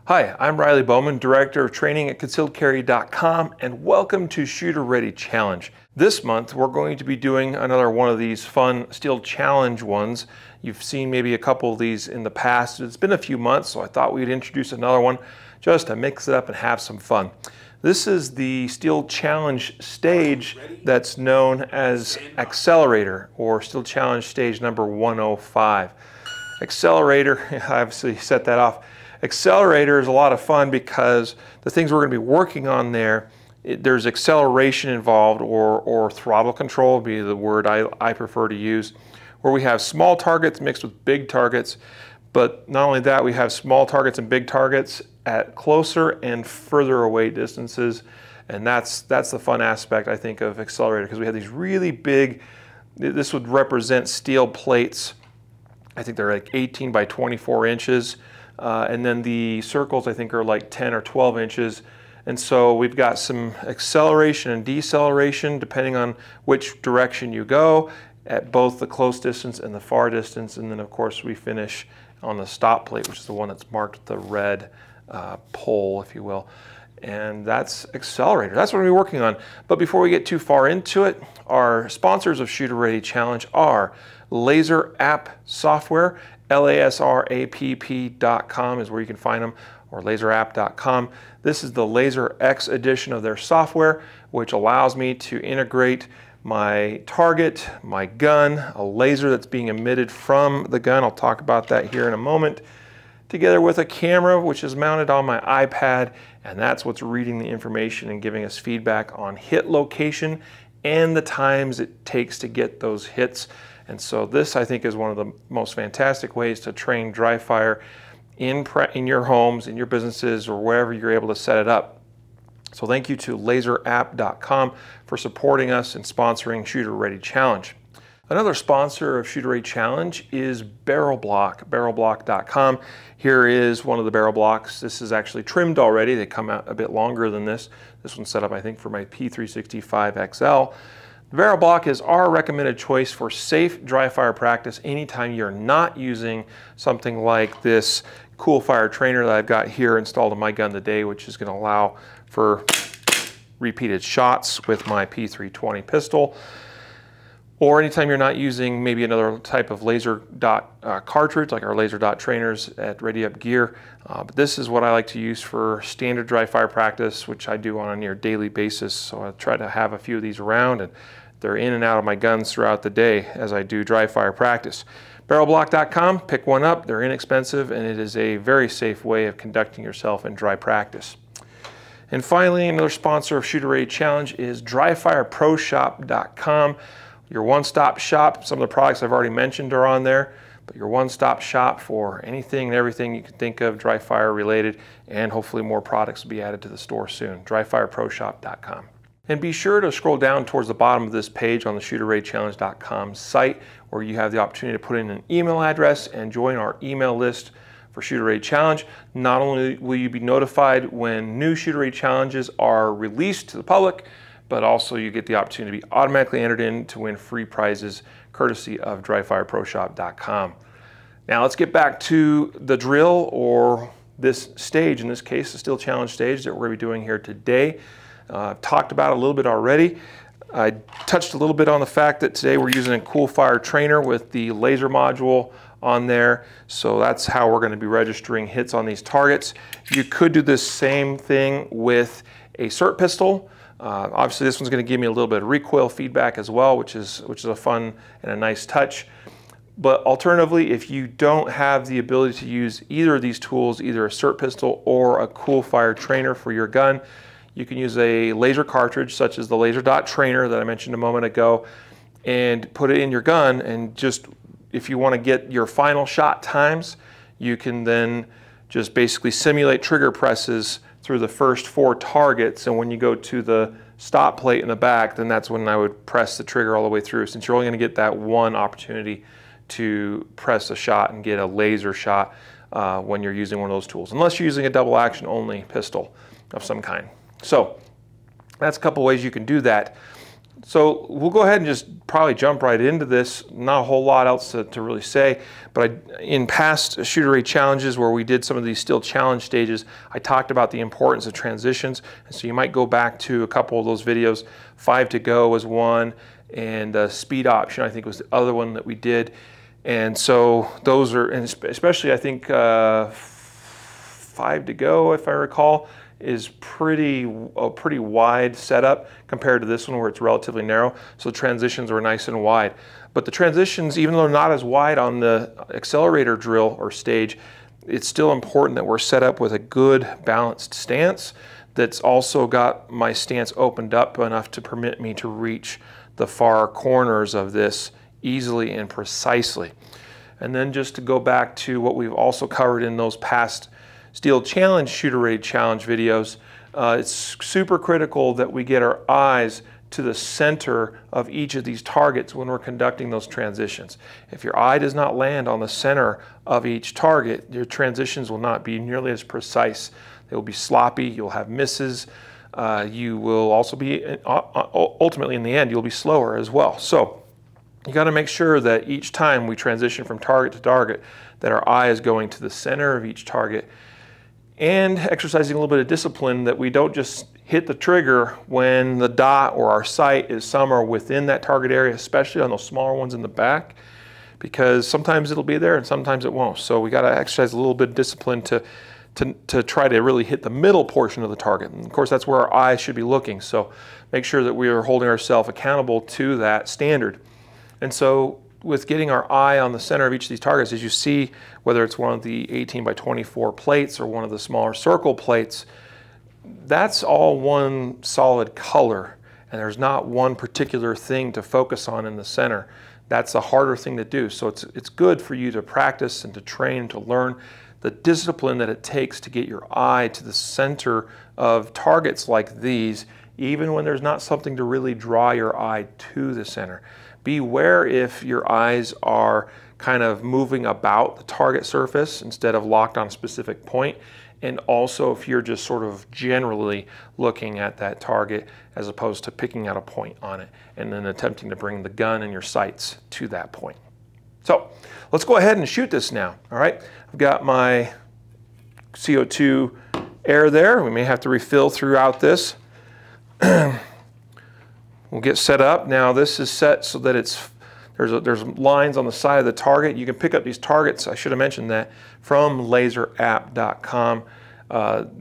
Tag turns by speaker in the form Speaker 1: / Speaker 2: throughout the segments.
Speaker 1: Hi, I'm Riley Bowman, Director of Training at ConcealedCarry.com, and welcome to Shooter Ready Challenge. This month, we're going to be doing another one of these fun Steel Challenge ones. You've seen maybe a couple of these in the past. It's been a few months, so I thought we'd introduce another one just to mix it up and have some fun. This is the Steel Challenge stage that's known as Accelerator, or Steel Challenge stage number 105. Accelerator, I obviously set that off. Accelerator is a lot of fun because the things we're going to be working on there, there's acceleration involved, or throttle control would be the word I prefer to use, where we have small targets mixed with big targets. But not only that, we have small targets and big targets at closer and further away distances. And that's the fun aspect, I think, of Accelerator, because we have these really big, this would represent steel plates. I think they're like 18 by 24 inches. And then the circles, I think, are like 10 or 12 inches. And so we've got some acceleration and deceleration depending on which direction you go at both the close distance and the far distance. And then, of course, we finish on the stop plate, which is the one that's marked with the red pole, if you will. And that's Accelerator. That's what we're working on. But before we get too far into it, our sponsors of Shooter Ready Challenge are Laser App Software. LASRAPP.com is where you can find them, or laserapp.com. This is the Laser X edition of their software, which allows me to integrate my target, my gun, a laser that's being emitted from the gun. I'll talk about that here in a moment, together with a camera which is mounted on my iPad, and that's what's reading the information and giving us feedback on hit location and the times it takes to get those hits. And so this, I think, is one of the most fantastic ways to train dry fire in your homes, in your businesses, or wherever you're able to set it up. So thank you to laserapp.com for supporting us and sponsoring Shooter Ready Challenge. Another sponsor of Shooter Ready Challenge is Barrel Block, barrelblock.com. Here is one of the barrel blocks. This is actually trimmed already. They come out a bit longer than this. This one's set up, I think, for my P365 XL. The barrel block is our recommended choice for safe dry fire practice anytime you're not using something like this cool fire trainer that I've got here installed in my gun today, which is going to allow for repeated shots with my P320 pistol. Or anytime you're not using maybe another type of laser dot cartridge, like our laser dot trainers at Ready Up Gear. But this is what I like to use for standard dry fire practice, which I do on a near daily basis. So I try to have a few of these around, and they're in and out of my guns throughout the day as I do dry fire practice. Barrelblock.com, pick one up. They're inexpensive, and it is a very safe way of conducting yourself in dry practice. And finally, another sponsor of Shooter Ready Challenge is dryfireproshop.com. Your one-stop shop. Some of the products I've already mentioned are on there, but your one-stop shop for anything and everything you can think of dry fire related, and hopefully more products will be added to the store soon. Dryfireproshop.com. And be sure to scroll down towards the bottom of this page on the shooterreadychallenge.com site, where you have the opportunity to put in an email address and join our email list for Shooter Ready Challenge. Not only will you be notified when new Shooter Ready Challenges are released to the public, but also you get the opportunity to be automatically entered in to win free prizes courtesy of dryfireproshop.com. Now let's get back to the drill, or this stage, in this case, the Steel Challenge stage that we're going to be doing here today. I've talked about it a little bit already. I touched a little bit on the fact that today we're using a cool fire trainer with the laser module on there. So that's how we're going to be registering hits on these targets. You could do this same thing with a SIRT pistol. Obviously this one's going to give me a little bit of recoil feedback as well, which is a fun and a nice touch. But alternatively, if you don't have the ability to use either of these tools, either a SIRT pistol or a cool fire trainer for your gun, you can use a laser cartridge such as the laser dot trainer that I mentioned a moment ago, and put it in your gun, and just, if you want to get your final shot times, you can then just basically simulate trigger presses through the first 4 targets, and when you go to the stop plate in the back, then that's when I would press the trigger all the way through, since you're only going to get that one opportunity to press a shot and get a laser shot when you're using one of those tools, unless you're using a double action only pistol of some kind. So that's a couple ways you can do that. So we'll go ahead and just probably jump right into this. Not a whole lot else to really say, but in past shooter rate challenges where we did some of these still challenge stages, I talked about the importance of transitions. And so you might go back to a couple of those videos. 5 to go was one, and speed option I think was the other one that we did. And so those are, and especially I think 5 to go, if I recall, is a pretty wide setup compared to this one where it's relatively narrow. So transitions were nice and wide. But the transitions, even though they're not as wide on the accelerator drill or stage, it's still important that we're set up with a good balanced stance that's also got my stance opened up enough to permit me to reach the far corners of this easily and precisely. And then just to go back to what we've also covered in those past Steel Challenge shooter rated challenge videos, it's super critical that we get our eyes to the center of each of these targets when we're conducting those transitions. If your eye does not land on the center of each target, your transitions will not be nearly as precise. They will be sloppy, you'll have misses, you will also be, ultimately in the end, you'll be slower as well. So you got to make sure that each time we transition from target to target, that our eye is going to the center of each target, and exercising a little bit of discipline that we don't just hit the trigger when the dot or our sight is somewhere within that target area, especially on those smaller ones in the back, because sometimes it'll be there and sometimes it won't. So we got to exercise a little bit of discipline to try to really hit the middle portion of the target. And of course, that's where our eyes should be looking. So make sure that we are holding ourselves accountable to that standard. And so with getting our eye on the center of each of these targets, as you see, whether it's one of the 18 by 24 plates or one of the smaller circle plates, that's all one solid color, and there's not one particular thing to focus on in the center. That's a harder thing to do. So it's good for you to practice and to train, to learn the discipline that it takes to get your eye to the center of targets like these, even when there's not something to really draw your eye to the center. Beware if your eyes are kind of moving about the target surface instead of locked on a specific point, and also if you're just sort of generally looking at that target as opposed to picking out a point on it and then attempting to bring the gun and your sights to that point. So let's go ahead and shoot this now. All right, I've got my CO2 air there. We may have to refill throughout this. We'll get set up. Now this is set so that there's lines on the side of the target. You can pick up these targets, I should have mentioned that, from laserapp.com.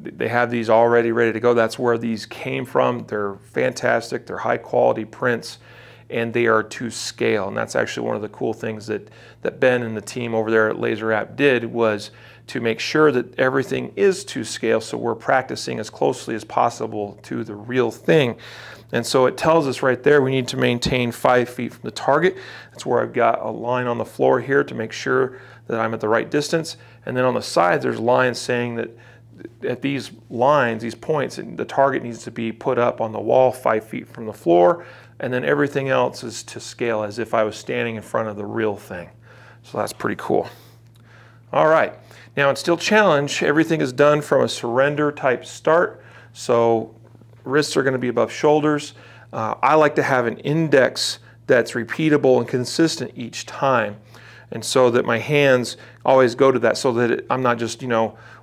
Speaker 1: They have these already ready to go. That's where these came from. They're fantastic. They're high quality prints, and they are to scale. And that's actually one of the cool things that Ben and the team over there at Laser App did, was to make sure that everything is to scale, so we're practicing as closely as possible to the real thing. And so it tells us right there we need to maintain 5 feet from the target. That's where I've got a line on the floor here to make sure that I'm at the right distance. And then on the sides, there's lines saying that at these lines, these points, the target needs to be put up on the wall 5 feet from the floor. And then everything else is to scale as if I was standing in front of the real thing. So that's pretty cool. All right. Now in Steel Challenge, everything is done from a surrender type start. So wrists are going to be above shoulders. I like to have an index that's repeatable and consistent each time, and so that my hands always go to that, so that I'm not just,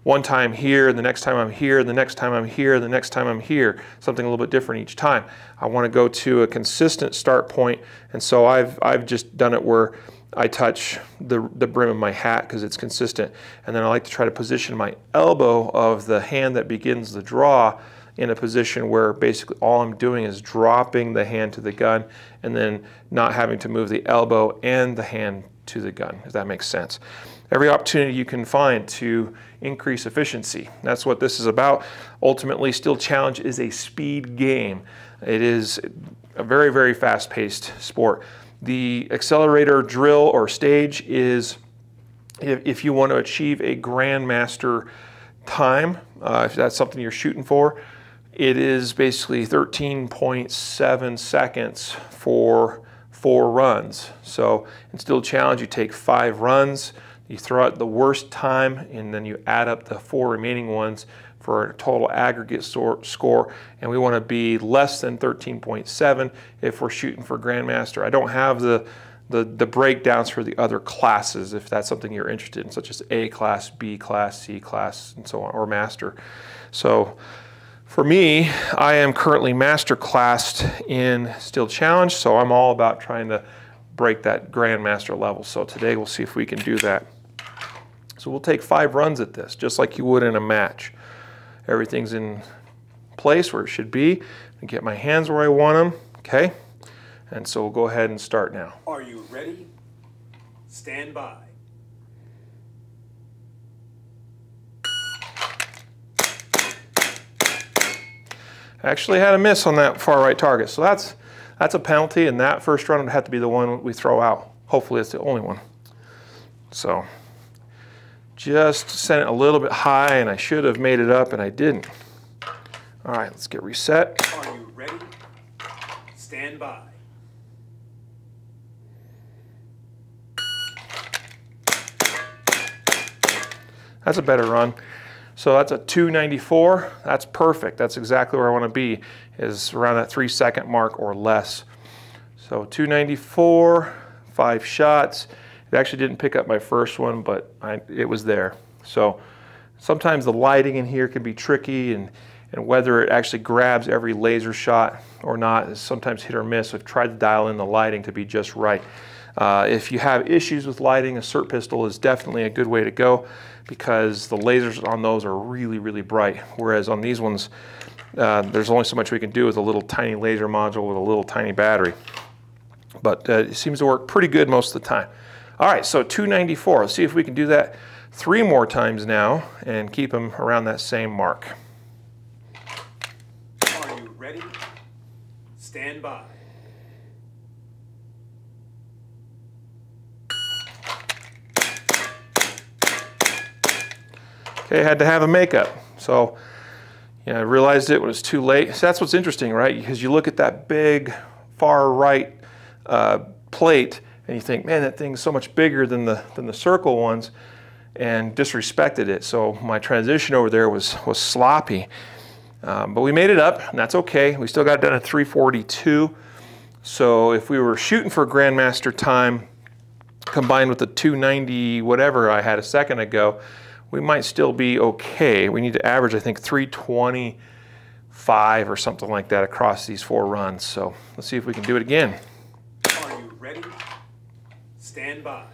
Speaker 1: one time here, and the next time I'm here, and the next time I'm here, and the next time I'm here, something a little bit different each time. I want to go to a consistent start point, and so I've just done it where I touch the brim of my hat because it's consistent, and then I like to try to position my elbow of the hand that begins the draw in a position where basically all I'm doing is dropping the hand to the gun and then not having to move the elbow and the hand to the gun, if that makes sense. Every opportunity you can find to increase efficiency. That's what this is about. Ultimately, Steel Challenge is a speed game. It is a very, very fast-paced sport. The accelerator drill or stage is, if you want to achieve a grandmaster time, if that's something you're shooting for, it is basically 13.7 seconds for 4 runs. So in Steel Challenge, you take 5 runs. You throw out the worst time, and then you add up the 4 remaining ones for a total aggregate score, and we want to be less than 13.7 if we're shooting for Grandmaster. I don't have the breakdowns for the other classes if that's something you're interested in, such as A class, B class, C class, and so on, or Master. So for me, I am currently Master classed in Steel Challenge, so I'm all about trying to break that Grandmaster level. So today we'll see if we can do that. So we'll take 5 runs at this, just like you would in a match. Everything's in place where it should be. I get my hands where I want them, okay? And so we'll go ahead and start now.
Speaker 2: Are you ready? Stand by.
Speaker 1: I actually had a miss on that far right target, so that's a penalty, and that first run would have to be the one we throw out. Hopefully it's the only one. So just sent it a little bit high, and I should have made it up, and I didn't. All right, let's get reset.
Speaker 2: Are you ready? Stand by.
Speaker 1: That's a better run. So that's a 294. That's perfect. That's exactly where I want to be, is around that 3-second mark or less. So 294, 5 shots. It actually didn't pick up my first one, but it was there. So sometimes the lighting in here can be tricky, and whether it actually grabs every laser shot or not is sometimes hit or miss. I've tried to dial in the lighting to be just right. If you have issues with lighting, a SIRT pistol is definitely a good way to go, because the lasers on those are really, really bright. Whereas on these ones, there's only so much we can do with a little tiny laser module with a little tiny battery. But it seems to work pretty good most of the time. All right, so 294. Let's see if we can do that 3 more times now and keep them around that same mark.
Speaker 2: Are you ready? Stand by.
Speaker 1: Okay, I had to have a makeup. So I realized it when it was too late. So that's what's interesting, right? Because you look at that big far right plate and you think, man, that thing's so much bigger than the circle ones, and disrespected it. So my transition over there was sloppy. But we made it up, and that's okay. We still got it done at 342. So if we were shooting for Grandmaster time combined with the 290 whatever I had a second ago, we might still be okay. We need to average, I think, 325 or something like that across these 4 runs. So let's see if we can do it again.
Speaker 2: Are you ready? Stand by.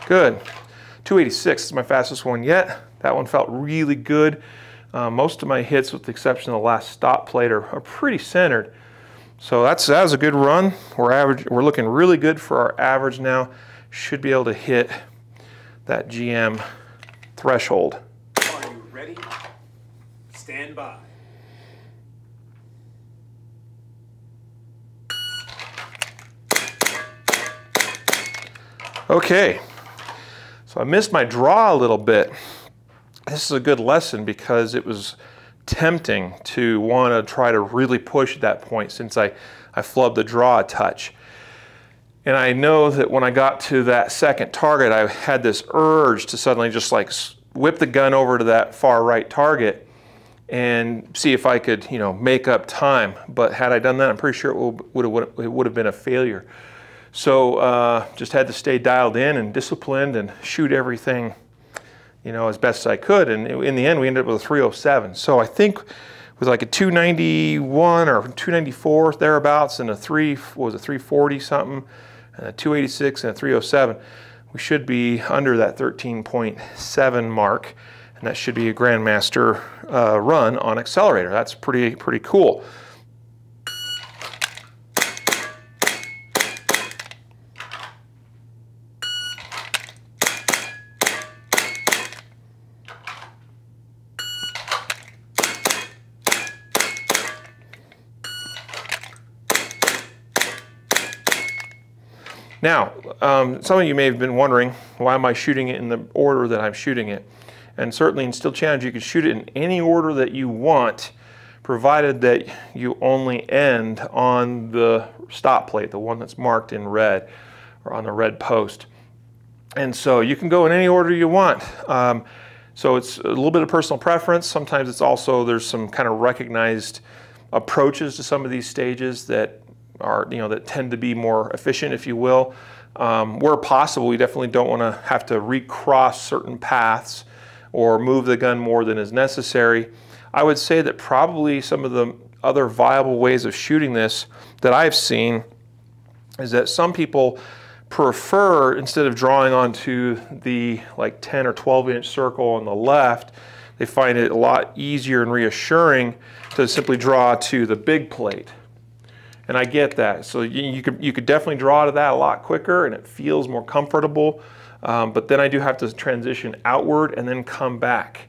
Speaker 1: Good. 286 is my fastest one yet. That one felt really good. Most of my hits, with the exception of the last stop plate, are pretty centered. So that was a good run. We're looking really good for our average now. Should be able to hit that GM threshold.
Speaker 2: Are you ready? Stand by.
Speaker 1: Okay, so I missed my draw a little bit. This is a good lesson, because it was tempting to want to try to really push at that point, since I flubbed the draw a touch. And I know that when I got to that second target, I had this urge to suddenly just like whip the gun over to that far right target and see if I could, make up time. But had I done that, I'm pretty sure it would have been a failure. So just had to stay dialed in and disciplined and shoot everything, as best as I could. And in the end, we ended up with a 307. So I think with like a 291 or 294 thereabouts, and a 340 something, and a 286 and a 307, we should be under that 13.7 mark, and that should be a Grandmaster run on Accelerator. That's pretty cool. Now, some of you may have been wondering, why am I shooting it in the order that I'm shooting it? And certainly in Steel Challenge, you can shoot it in any order that you want, provided that you only end on the stop plate, the one that's marked in red or on the red post. And so you can go in any order you want. So it's a little bit of personal preference. Sometimes it's also, there's some kind of recognized approaches to some of these stages that are, that tend to be more efficient, if you will. Where possible, we definitely don't want to have to recross certain paths or move the gun more than is necessary. I would say that probably some of the other viable ways of shooting this that I've seen is that some people prefer, instead of drawing onto the like 10 or 12 inch circle on the left, they find it a lot easier and reassuring to simply draw to the big plate. And I get that. So you could definitely draw to that a lot quicker and it feels more comfortable. But then I do have to transition outward and then come back,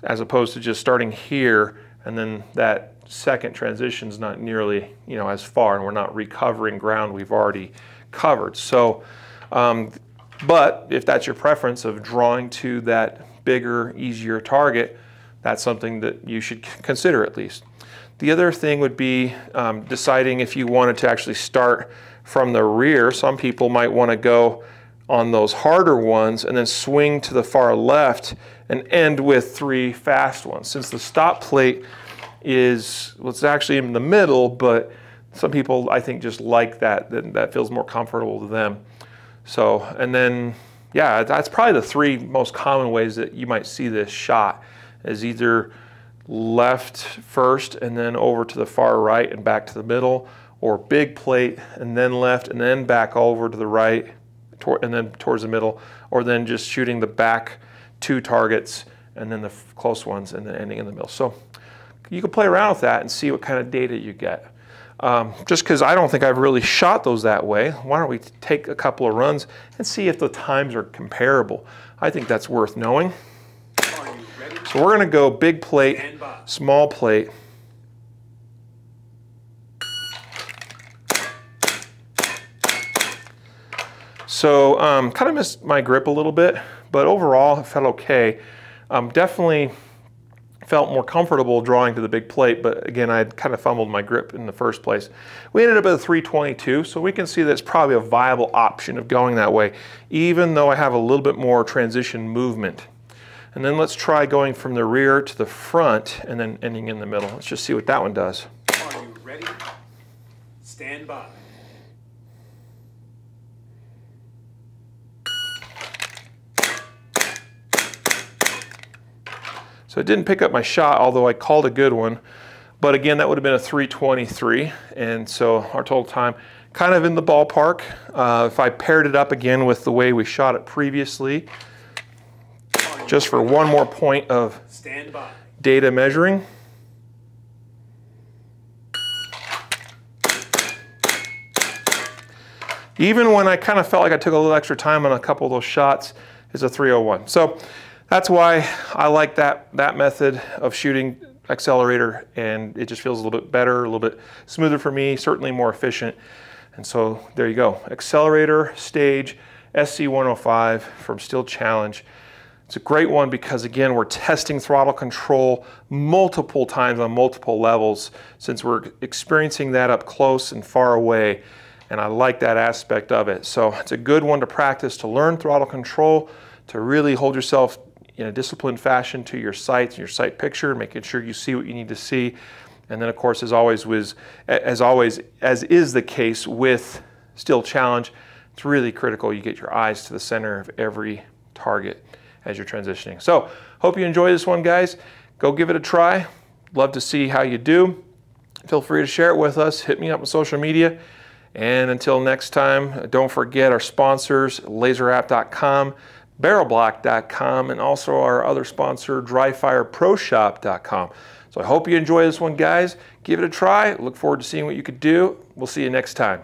Speaker 1: as opposed to just starting here and then that second transition is not nearly as far, and we're not recovering ground we've already covered. So, but if that's your preference of drawing to that bigger, easier target, that's something that you should consider at least. The other thing would be deciding if you wanted to actually start from the rear. Some people might want to go on those harder ones and then swing to the far left and end with 3 fast ones. Since the stop plate is, well, it's actually in the middle, but some people, I think, just like that. That feels more comfortable to them. So, and then, yeah, that's probably the 3 most common ways that you might see this shot, is either left first and then over to the far right and back to the middle, or big plate and then left and then back over to the right and then towards the middle, or then just shooting the back 2 targets and then the close ones and then ending in the middle. So you can play around with that and see what kind of data you get. Just because I don't think I've really shot those that way, why don't we take a couple of runs and see if the times are comparable? I think that's worth knowing. So we're going to go big plate, small plate. So kind of missed my grip a little bit, but overall it felt okay. Definitely felt more comfortable drawing to the big plate, but again, I had kind of fumbled my grip in the first place. We ended up at a 322, so we can see that it's probably a viable option of going that way, even though I have a little bit more transition movement. And then let's try going from the rear to the front and then ending in the middle. Let's just see what that one does.
Speaker 2: Are you ready? Stand by.
Speaker 1: So it didn't pick up my shot, although I called a good one. But again, that would have been a 323. And so our total time, kind of in the ballpark. If I paired it up again with the way we shot it previously, just for one more point of data measuring. Even when I kind of felt like I took a little extra time on a couple of those shots, is a 301. So that's why I like that method of shooting Accelerator, and it just feels a little bit better, a little bit smoother for me, certainly more efficient. And so there you go. Accelerator Stage SC105 from Steel Challenge. It's a great one because, again, we're testing throttle control multiple times on multiple levels, since we're experiencing that up close and far away, and I like that aspect of it. So it's a good one to practice, to learn throttle control, to really hold yourself in a disciplined fashion to your sights and your sight picture, making sure you see what you need to see. And then, of course, as is the case with Steel Challenge, it's really critical you get your eyes to the center of every target as you're transitioning. So, hope you enjoy this one, guys. Go give it a try. Love to see how you do. Feel free to share it with us. Hit me up on social media. And until next time, don't forget our sponsors, laserwrap.com, barrelblock.com, and also our other sponsor, dryfireproshop.com. So I hope you enjoy this one, guys. Give it a try. Look forward to seeing what you could do. We'll see you next time.